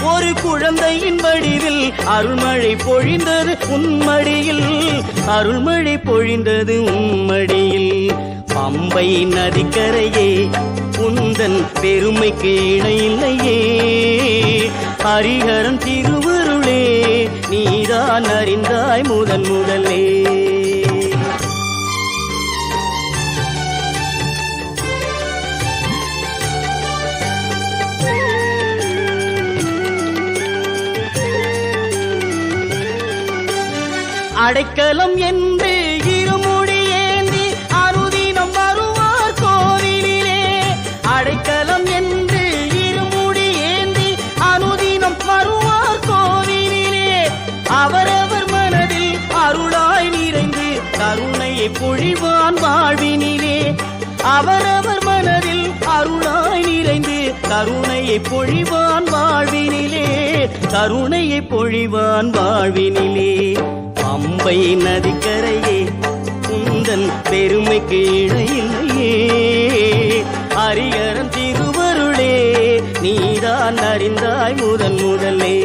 ஒரு குழந்தையின் வடிவில் அருள்மழை பொழிந்தது உன்மடியில், அருள்மழை பொழிந்தது உன்மடியில். பம்பை நதிக்கரையே உந்தன் பெருமைக்கு இணையில்லையே, ஹரிஹரன் திருவருளே நீதான் அறிந்தாய் முதன் முதலே. அடைக்கலம் என்று இருமுடி ஏந்தி அனுதினம் வருவார் கோவிலிலே, அடைக்கலம் என்று இருமுடி ஏந்தி அனுதினம் வருவார் கோவிலிலே. அவரவர் மனதில் அருளாய் நிறைந்து கருணையை பொழிவான் வாழ்வினிலே, அவரவர் மனதில் அருளாய் நிறைந்து கருணையை பொழிவான் வாழ்வினிலே, கருணையை பொழிவான் வாழ்வினிலே. பம்பை நதிக்கரையே உந்தன் பெருமைக்கு இணையில்லையே, ஹரிஹரன் திருவருளே நீதான் அறிந்தாய் முதன் முதலே.